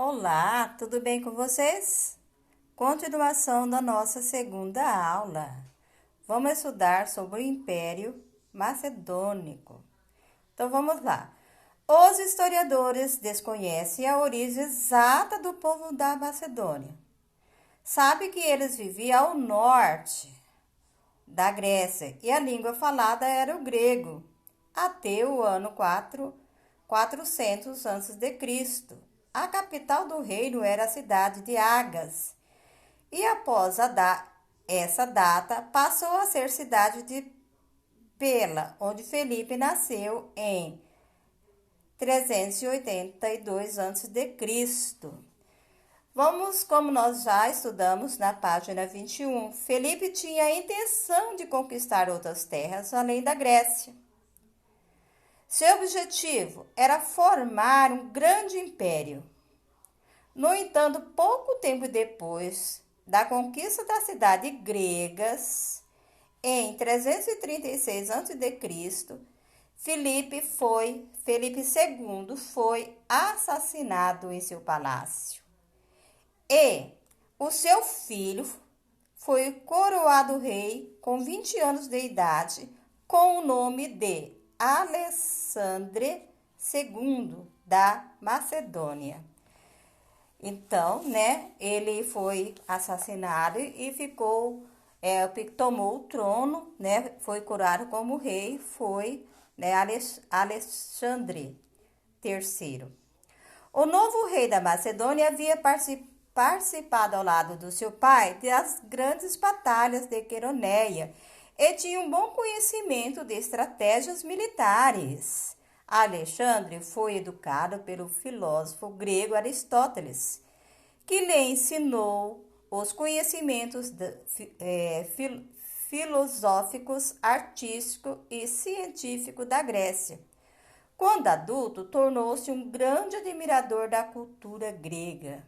Olá, tudo bem com vocês? Continuação da nossa segunda aula. Vamos estudar sobre o Império Macedônico. Então vamos lá. Os historiadores desconhecem a origem exata do povo da Macedônia. Sabe que eles viviam ao norte da Grécia e a língua falada era o grego, até o ano 400 a.C. A capital do reino era a cidade de Agas, e após essa data passou a ser cidade de Pela, onde Felipe nasceu em 382 a.C. Vamos, como nós já estudamos na página 21, Felipe tinha a intenção de conquistar outras terras além da Grécia. Seu objetivo era formar um grande império. No entanto, pouco tempo depois da conquista das cidades gregas, em 336 a.C., Felipe II foi assassinado em seu palácio. E o seu filho foi coroado rei com 20 anos de idade, com o nome de Alexandre II da Macedônia. Então, ele foi assassinado e tomou o trono, foi coroado como rei, foi, Alexandre III. O novo rei da Macedônia havia participado ao lado do seu pai das grandes batalhas de Queroneia e tinha um bom conhecimento de estratégias militares. Alexandre foi educado pelo filósofo grego Aristóteles, que lhe ensinou os conhecimentos filosóficos, artísticos e científicos da Grécia. Quando adulto, tornou-se um grande admirador da cultura grega.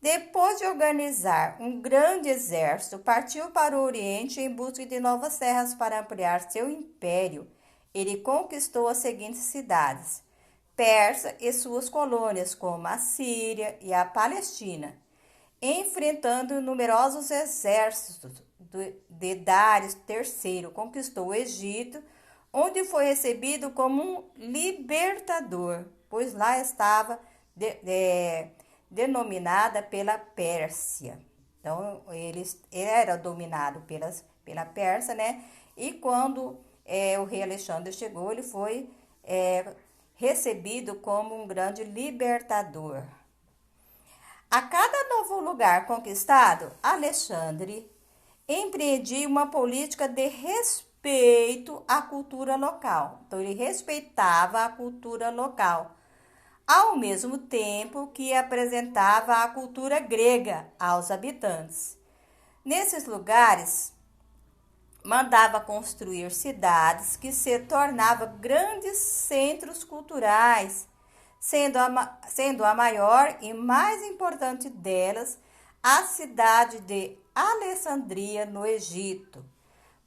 Depois de organizar um grande exército, partiu para o Oriente em busca de novas terras para ampliar seu império. Ele conquistou as seguintes cidades: Pérsia e suas colônias, como a Síria e a Palestina, enfrentando numerosos exércitos de Dário III. Conquistou o Egito, onde foi recebido como um libertador, pois lá estava denominada pela Pérsia. Então, ele era dominado pela Pérsia, E quando o rei Alexandre chegou, ele foi recebido como um grande libertador. A cada novo lugar conquistado, Alexandre empreendia uma política de respeito à cultura local. Então, ele respeitava a cultura local, ao mesmo tempo que apresentava a cultura grega aos habitantes. Nesses lugares, mandava construir cidades que se tornavam grandes centros culturais, sendo a maior e mais importante delas a cidade de Alexandria, no Egito.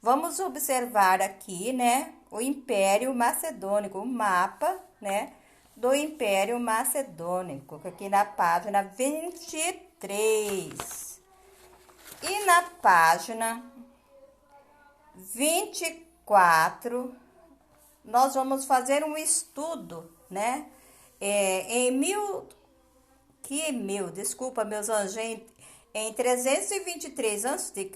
Vamos observar aqui, o Império Macedônico, o mapa, do Império Macedônico, aqui na página 23. E na página 24, nós vamos fazer um estudo, Desculpa, meus anjos, em 323 a.C.,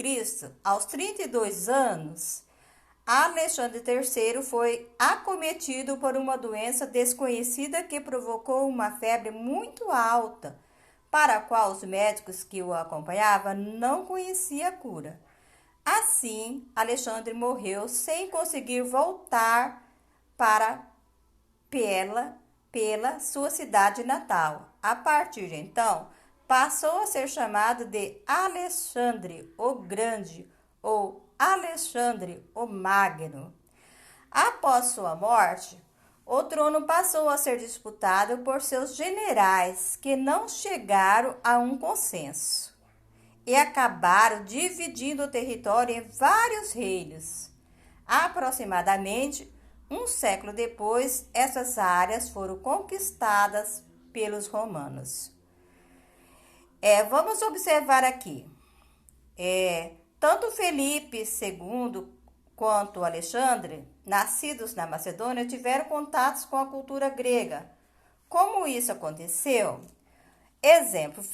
aos 32 anos, Alexandre III foi acometido por uma doença desconhecida que provocou uma febre muito alta, para a qual os médicos que o acompanhavam não conheciam a cura. Assim, Alexandre morreu sem conseguir voltar para Pela, sua cidade natal. A partir de então, passou a ser chamado de Alexandre o Grande ou Alexandre o Magno. Após sua morte, o trono passou a ser disputado por seus generais, que não chegaram a um consenso e acabaram dividindo o território em vários reinos. Aproximadamente um século depois, essas áreas foram conquistadas pelos romanos. Vamos observar aqui. Tanto Felipe II quanto Alexandre, nascidos na Macedônia, tiveram contatos com a cultura grega. Como isso aconteceu? Exemplo,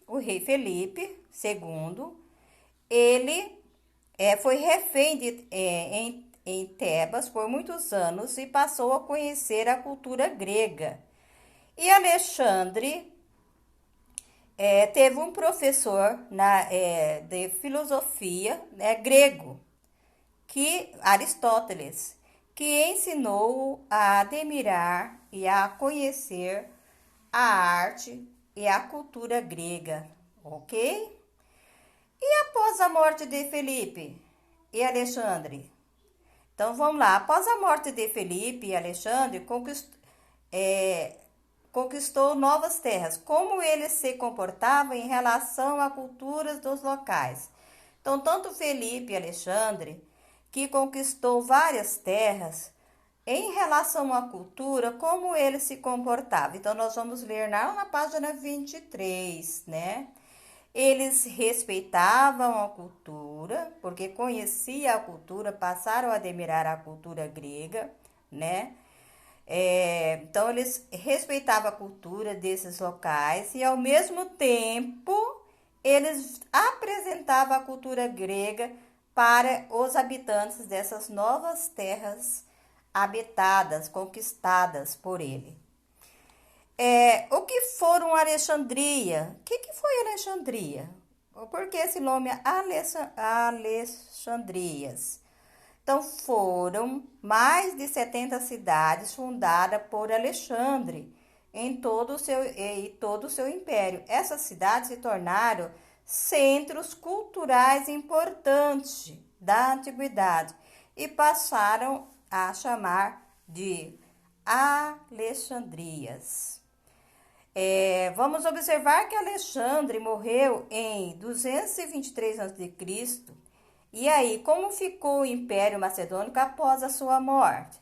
o rei Felipe II, ele foi refém em Tebas por muitos anos e passou a conhecer a cultura grega. E Alexandre teve um professor de filosofia grego, Aristóteles, que ensinou a admirar e a conhecer a arte e a cultura grega, ok? E após a morte de Felipe e Alexandre? Então vamos lá, após a morte de Felipe e Alexandre, conquistou novas terras. Como ele se comportava em relação à cultura dos locais? Então, tanto Felipe e Alexandre, que conquistou várias terras, em relação à cultura, como ele se comportava? Então, nós vamos ler na página 23, né? Eles respeitavam a cultura, porque conhecia a cultura, passaram a admirar a cultura grega, né? Então, eles respeitavam a cultura desses locais e, ao mesmo tempo, eles apresentavam a cultura grega para os habitantes dessas novas terras habitadas, conquistadas por ele. O que foram Alexandria? O que foi Alexandria? Por que esse nome Alexandrias? Então, foram mais de 70 cidades fundadas por Alexandre em todo o seu império. Essas cidades se tornaram centros culturais importantes da antiguidade e passaram a chamar de Alexandrias. Vamos observar que Alexandre morreu em 223 a.C. E aí, como ficou o Império Macedônico após a sua morte?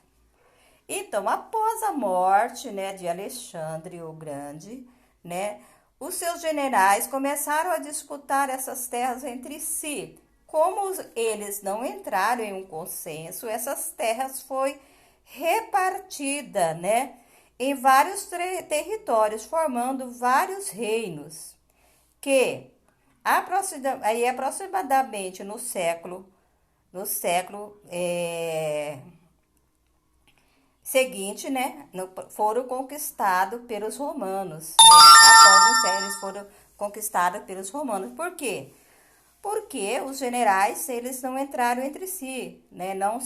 Então, após a morte, né, de Alexandre o Grande, né, os seus generais começaram a disputar essas terras entre si. Como eles não entraram em um consenso, essas terras foi repartida, né, em vários territórios, formando vários reinos, que aproximadamente no século seguinte, né, foram conquistados pelos romanos, né? Após um século, eles foram conquistados pelos romanos. Por quê? Porque os generais, eles não entraram entre si, né? Não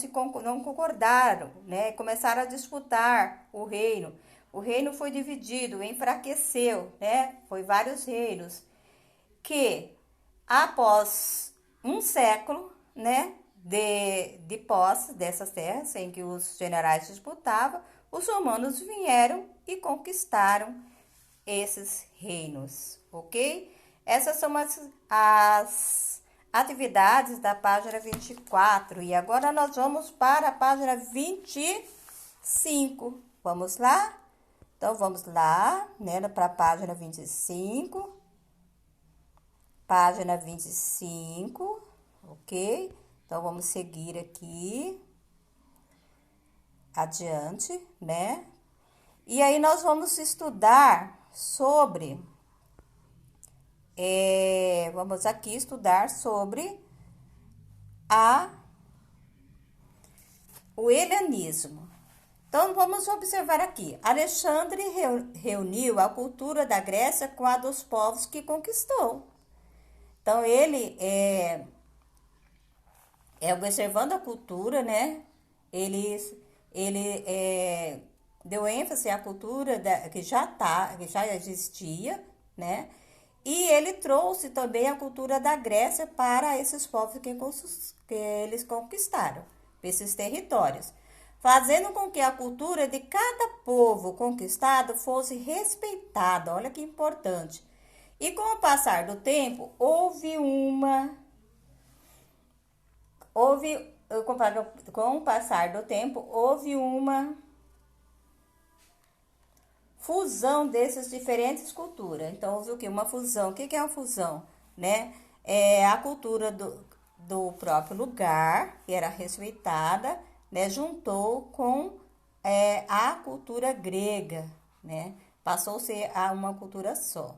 concordaram, né? Começaram a disputar o reino. O reino foi dividido, enfraqueceu, né? Foi vários reinos que, após um século, né, de posse dessas terras em que os generais disputavam, os romanos vieram e conquistaram esses reinos, ok? Essas são as atividades da página 24 e agora nós vamos para a página 25. Vamos lá? Então, vamos lá, né, para a página 25. Página 25, ok? Então, vamos seguir aqui, adiante, né? E aí, nós vamos estudar sobre, vamos aqui estudar sobre o helenismo. Então, vamos observar aqui. Alexandre reuniu a cultura da Grécia com a dos povos que conquistou. Então, ele observando a cultura, né? Ele deu ênfase à cultura que já existia, né? E ele trouxe também a cultura da Grécia para esses povos que eles conquistaram, esses territórios, fazendo com que a cultura de cada povo conquistado fosse respeitada. Olha que importante. E com o passar do tempo, com o passar do tempo, houve uma fusão dessas diferentes culturas. Então, houve o quê? Uma fusão. O que é uma fusão? Né? É a cultura do próprio lugar, que era respeitada, né? Juntou com a cultura grega, né? Passou a ser uma cultura só.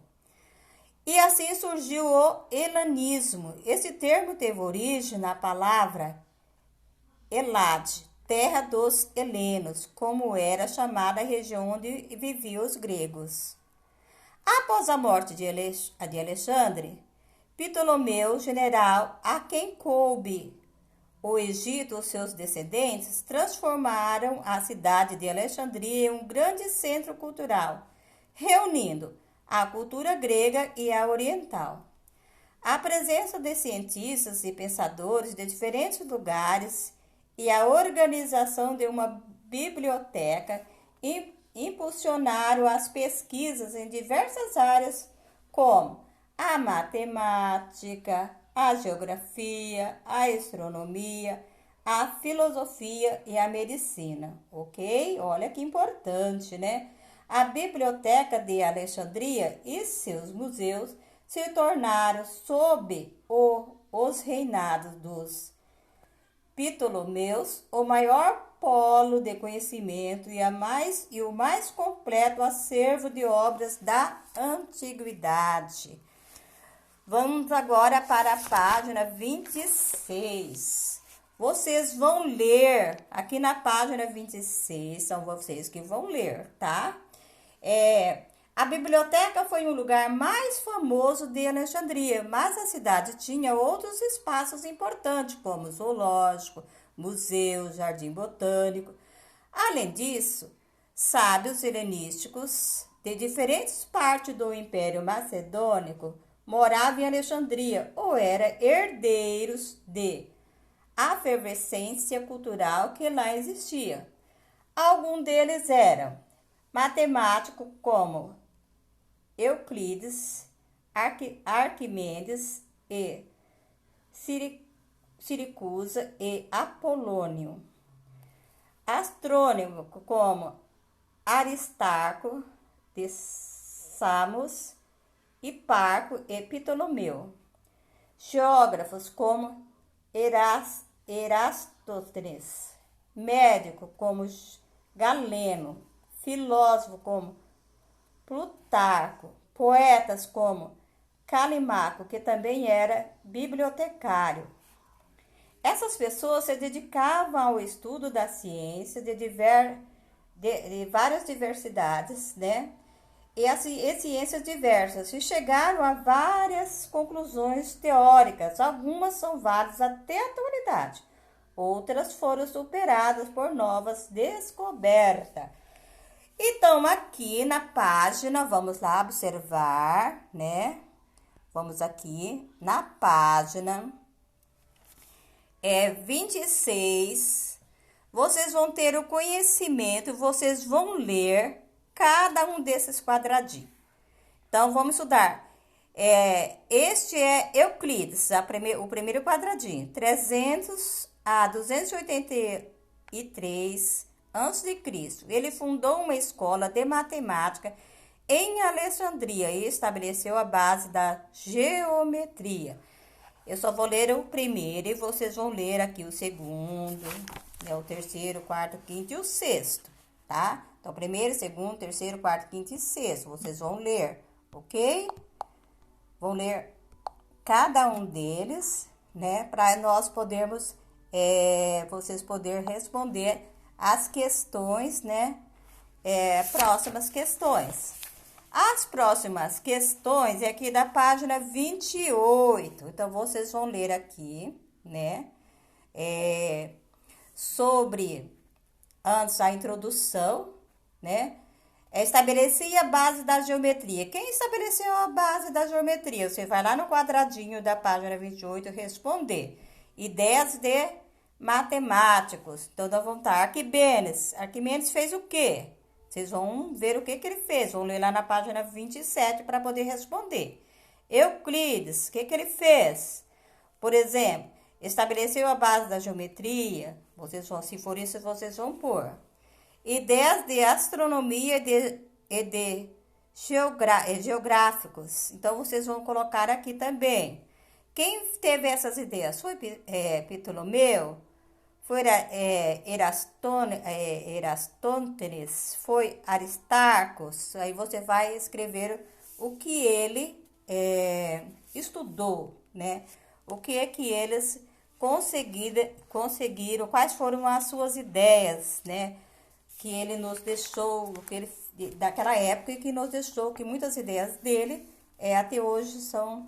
E assim surgiu o helenismo. Esse termo teve origem na palavra Elade, terra dos helenos, como era chamada a região onde viviam os gregos. Após a morte de Alexandre, Ptolomeu, general a quem coube o Egito, os seus descendentes, transformaram a cidade de Alexandria em um grande centro cultural, reunindo a cultura grega e a oriental. A presença de cientistas e pensadores de diferentes lugares e a organização de uma biblioteca impulsionaram as pesquisas em diversas áreas, como a matemática, a geografia, a astronomia, a filosofia e a medicina, ok? Olha que importante, né? A Biblioteca de Alexandria e seus museus se tornaram, sob os reinados dos Ptolomeus, o maior polo de conhecimento e o mais completo acervo de obras da antiguidade. Vamos agora para a página 26. Vocês vão ler, aqui na página 26, são vocês que vão ler, tá? A biblioteca foi um lugar mais famoso de Alexandria, mas a cidade tinha outros espaços importantes, como zoológico, museu, jardim botânico. Além disso, sábios helenísticos de diferentes partes do Império Macedônico moravam em Alexandria ou eram herdeiros de a efervescência cultural que lá existia. Alguns deles eram matemáticos como Euclides, Arquimedes e Siracusa e Apolônio. Astrônomos como Aristarco de Samos, Hiparco e Ptolomeu. Geógrafos como Eratóstenes. Médico como Galeno. Filósofo como Plutarco. Poetas como Calimaco, que também era bibliotecário. Essas pessoas se dedicavam ao estudo da ciência de várias diversidades, né? E ciências diversas, e chegaram a várias conclusões teóricas. Algumas são válidas até a atualidade, outras foram superadas por novas descobertas. Então, aqui na página, vamos lá observar, né? Vamos aqui na página 26. Vocês vão ter o conhecimento, vocês vão ler cada um desses quadradinhos. Então, vamos estudar. Este é Euclides, o primeiro quadradinho. 300 a 283 a.C. Ele fundou uma escola de matemática em Alexandria e estabeleceu a base da geometria. Eu só vou ler o primeiro e vocês vão ler aqui o segundo, né, o terceiro, quarto, quinto e o sexto, tá? Então, primeiro, segundo, terceiro, quarto, quinto e sexto. Vocês vão ler, ok? Vão ler cada um deles, né? Para nós podermos, vocês poderem responder as questões, né? Próximas questões. As próximas questões é aqui da página 28. Então, vocês vão ler aqui, né? Sobre, antes, a introdução, né? Estabelecia a base da geometria. Quem estabeleceu a base da geometria? Você vai lá no quadradinho da página 28 responder. Ideias de matemáticos. Então, vamos estar. Arquimedes. Arquimedes fez o quê? Vocês vão ver o que ele fez. Vão ler lá na página 27 para poder responder. Euclides, o que ele fez? Por exemplo, estabeleceu a base da geometria. Vocês vão, se for isso, vocês vão pôr. Ideias de astronomia e de geográficos. Então, vocês vão colocar aqui também. Quem teve essas ideias? Foi Ptolomeu? Foi Erastótenes? Foi Aristarcos? Aí você vai escrever o que ele estudou, né? O que é que eles conseguiram, quais foram as suas ideias, né? Que ele nos deixou, que ele, daquela época, e que nos deixou, que muitas ideias dele até hoje são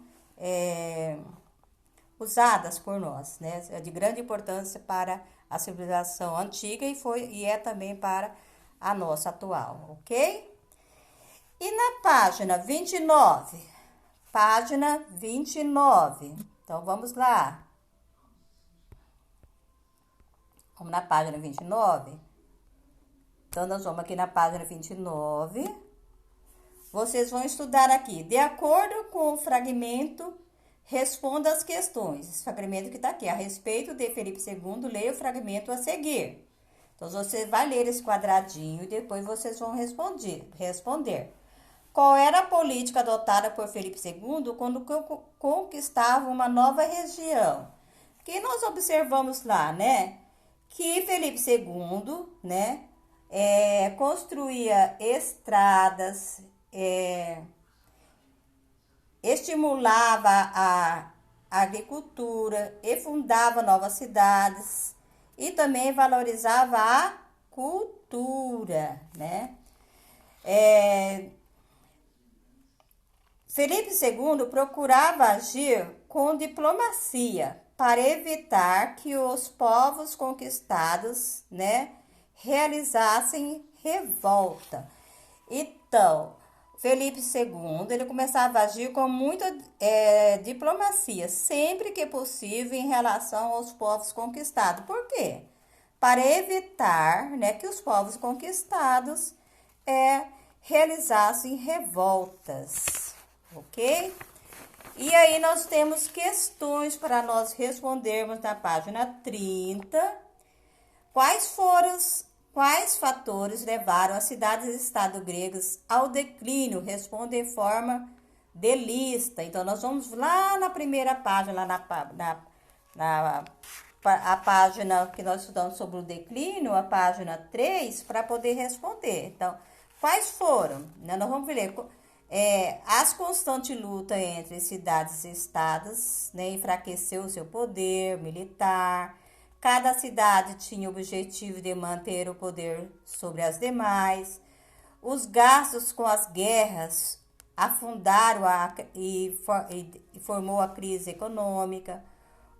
usadas por nós, né? É de grande importância para a civilização antiga e é também para a nossa atual, ok? E na página 29, então vamos lá. Vamos na página 29. Então, nós vamos aqui na página 29. Vocês vão estudar aqui. De acordo com o fragmento, responda as questões. Esse fragmento que está aqui. A respeito de Felipe II, leia o fragmento a seguir. Então, você vai ler esse quadradinho e depois vocês vão responder. Qual era a política adotada por Felipe II quando conquistava uma nova região? Que nós observamos lá, né? Que Felipe II, né? Construía estradas, estimulava a agricultura e fundava novas cidades e também valorizava a cultura, né? Felipe II procurava agir com diplomacia para evitar que os povos conquistados, né, realizassem revolta. Então, Felipe II, ele começava a agir com muita diplomacia, sempre que possível, em relação aos povos conquistados. Por quê? Para evitar, né, que os povos conquistados realizassem revoltas, ok? E aí nós temos questões para nós respondermos na página 30. Quais fatores levaram as cidades-estado gregas ao declínio? Responda em forma de lista. Então, nós vamos lá na primeira página, a página que nós estudamos sobre o declínio, a página 3, para poder responder. Então, quais foram? Nós vamos ver as constantes lutas entre cidades e estados, né, enfraqueceu o seu poder militar. Cada cidade tinha o objetivo de manter o poder sobre as demais. Os gastos com as guerras afundaram e formou a crise econômica.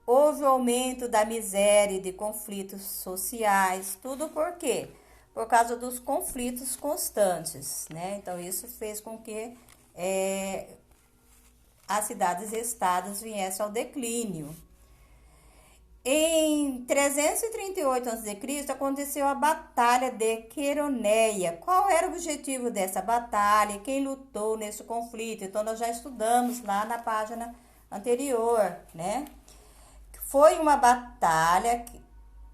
Houve o aumento da miséria e de conflitos sociais. Tudo por quê? Por causa dos conflitos constantes, né? Então, isso fez com que as cidades e estados viessem ao declínio. Em 338 a.C., aconteceu a Batalha de Queroneia. Qual era o objetivo dessa batalha? Quem lutou nesse conflito? Então, nós já estudamos lá na página anterior, né? Foi uma batalha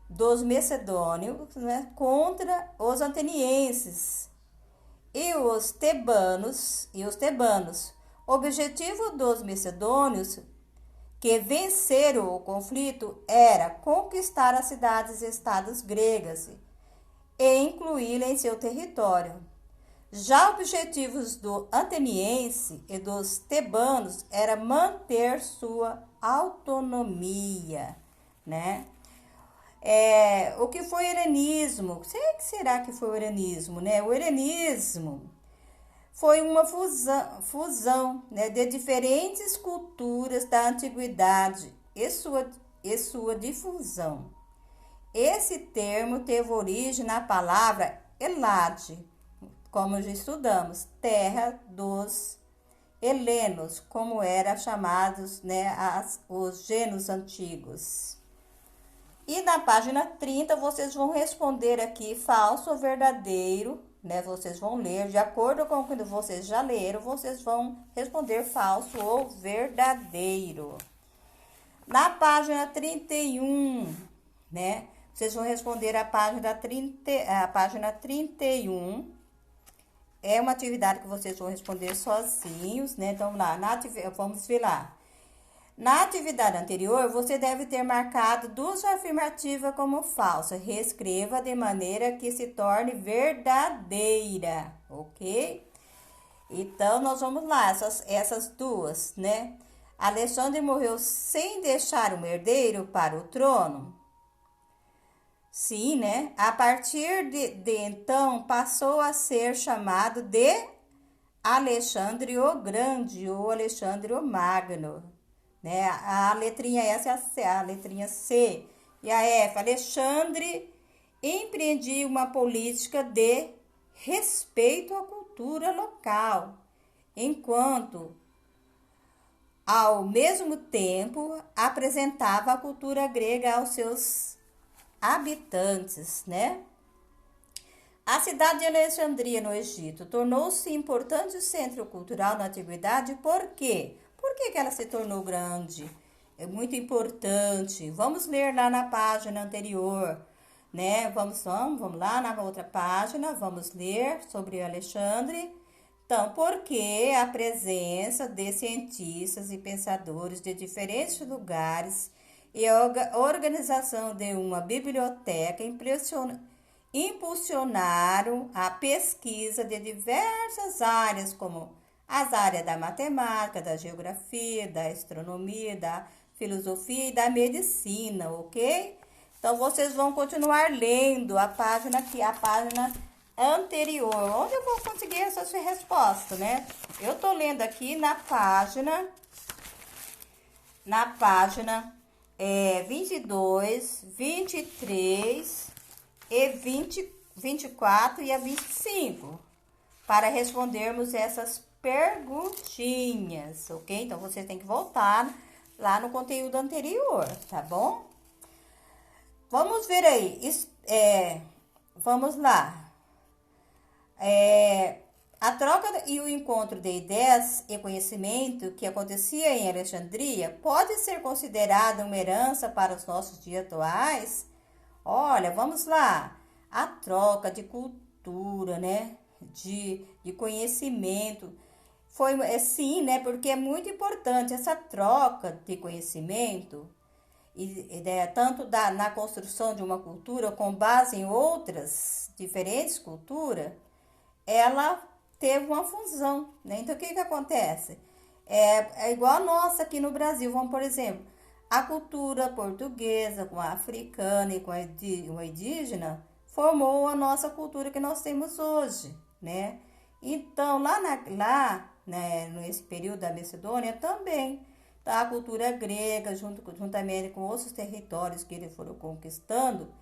dos macedônios, né, contra os atenienses e os tebanos. O objetivo dos macedônios, que venceram o conflito, era conquistar as cidades e estados gregas e incluí-las em seu território. Já objetivos do ateniense e dos tebanos era manter sua autonomia, né? O que foi o helenismo? O que será que foi o helenismo, né? O helenismo foi uma fusão, né, de diferentes culturas da antiguidade e sua difusão. Esse termo teve origem na palavra Elade, como já estudamos, terra dos helenos, como eram chamados, né, os gênios antigos. E na página 30, vocês vão responder aqui falso ou verdadeiro, né? Vocês vão ler, de acordo com o que vocês já leram, vocês vão responder falso ou verdadeiro. Na página 31, né? Vocês vão responder a página 31 é uma atividade que vocês vão responder sozinhos, né? Então, vamos ver lá. Na atividade anterior, você deve ter marcado duas afirmativas como falsa. Reescreva de maneira que se torne verdadeira, ok? Então, nós vamos lá, essas duas, né? Alexandre morreu sem deixar um herdeiro para o trono? Sim, né? A partir de então, passou a ser chamado de Alexandre o Grande ou Alexandre o Magno, né? A letrinha S é a letrinha C e a F. Alexandre empreendia uma política de respeito à cultura local, enquanto ao mesmo tempo apresentava a cultura grega aos seus habitantes, né? A cidade de Alexandria, no Egito, tornou-se importante centro cultural na antiguidade. Por quê? Por que ela se tornou grande? É muito importante. Vamos ler lá na página anterior, né? Vamos lá na outra página, vamos ler sobre Alexandre. Então, porque a presença de cientistas e pensadores de diferentes lugares e a organização de uma biblioteca impulsionaram a pesquisa de diversas áreas, como as áreas da matemática, da geografia, da astronomia, da filosofia e da medicina, ok? Então, vocês vão continuar lendo a página anterior, onde eu vou conseguir essa resposta, né? Eu tô lendo aqui na página 22, 23 e 24 e a 25, para respondermos essas perguntinhas, ok? Então, você tem que voltar lá no conteúdo anterior, tá bom? Vamos ver aí, vamos lá. A troca e o encontro de ideias e conhecimento que acontecia em Alexandria pode ser considerada uma herança para os nossos dias atuais? Olha, vamos lá. A troca de cultura, né? De conhecimento. Sim, né? Porque é muito importante essa troca de conhecimento, tanto na construção de uma cultura com base em outras diferentes culturas, ela teve uma fusão, né? Então, o que acontece? É igual a nossa aqui no Brasil. Vamos, por exemplo, a cultura portuguesa com a africana e com a indígena formou a nossa cultura que nós temos hoje, né? Então, né, nesse período da Macedônia também, tá? A cultura grega, juntamente com outros territórios que eles foram conquistando,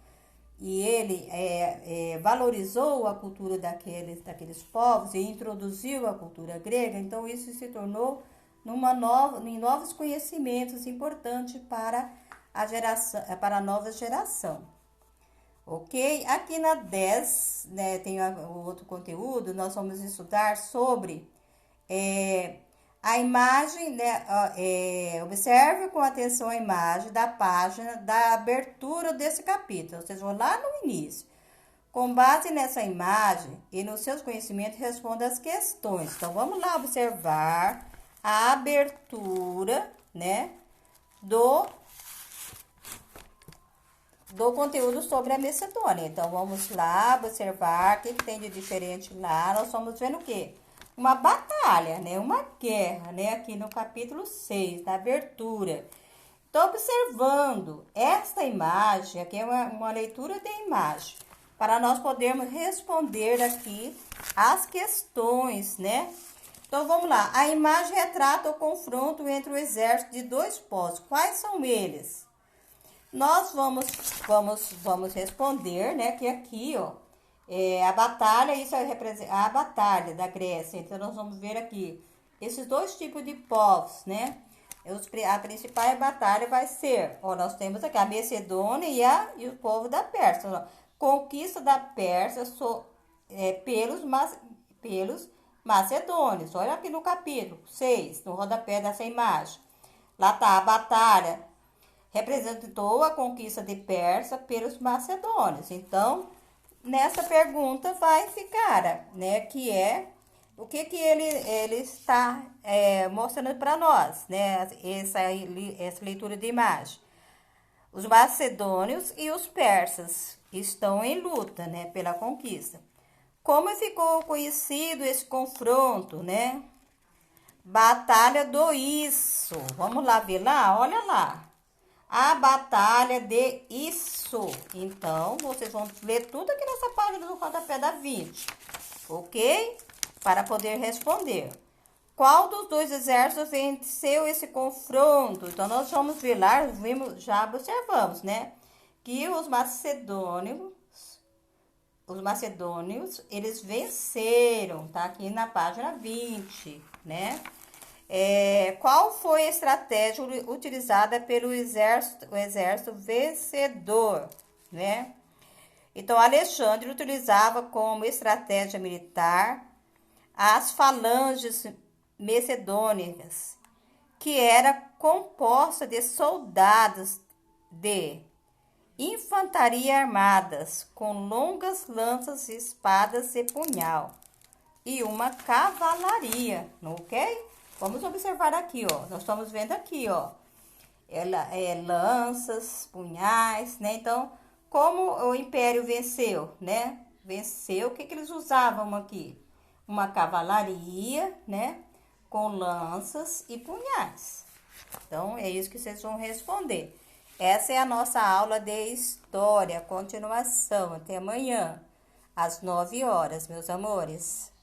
e ele valorizou a cultura daqueles povos e introduziu a cultura grega. Então, isso se tornou em novos conhecimentos importantes para a nova geração. Ok? Aqui na 10, né, tem o outro conteúdo, nós vamos estudar sobre a imagem, né? Observe com atenção a imagem da página da abertura desse capítulo. Vocês vão lá no início. Com base nessa imagem e nos seus conhecimentos, responda as questões. Então, vamos lá observar a abertura, né, do conteúdo sobre a Macedônia. Então, vamos lá observar o que tem de diferente lá. Nós estamos vendo o quê? Uma batalha, né? Uma guerra, né? Aqui no capítulo 6, na abertura. Então, observando esta imagem, aqui é uma leitura de imagem, para nós podermos responder aqui as questões, né? Então, vamos lá. A imagem retrata o confronto entre o exército de dois povos. Quais são eles? Nós vamos responder, né? Que aqui, ó, a batalha, isso representa a batalha da Grécia. Então, nós vamos ver aqui esses dois tipos de povos, né? A principal batalha vai ser, ó, nós temos aqui a Macedônia e o povo da Pérsia. Ó, conquista da Pérsia pelos macedônios. Olha aqui no capítulo 6, no rodapé dessa imagem. Lá tá a batalha. Representou a conquista de Pérsia pelos macedônios. Então, nessa pergunta vai ficar, né? Que é o que ele está mostrando para nós, né? Essa leitura de imagem. Os macedônios e os persas estão em luta, né? Pela conquista. Como ficou conhecido esse confronto, né? Batalha do Isso. Vamos lá ver lá, olha lá. A Batalha de Isso. Então, vocês vão ler tudo aqui nessa página do rodapé da 20, ok? Para poder responder. Qual dos dois exércitos venceu esse confronto? Então, nós vamos ver lá, já observamos, né? Que os macedônios, eles venceram, tá? Aqui na página 20, né? Qual foi a estratégia utilizada pelo exército vencedor, né? Então, Alexandre utilizava como estratégia militar as falanges macedônicas, que era composta de soldados de infantaria armadas, com longas lanças, espadas e punhal, e uma cavalaria, ok? Vamos observar aqui, ó. Nós estamos vendo aqui, ó. Lanças, punhais, né? Então, como o Império venceu, né? Venceu, o que eles usavam aqui? Uma cavalaria, né? Com lanças e punhais. Então, é isso que vocês vão responder. Essa é a nossa aula de história, continuação. Até amanhã, às 9 horas, meus amores.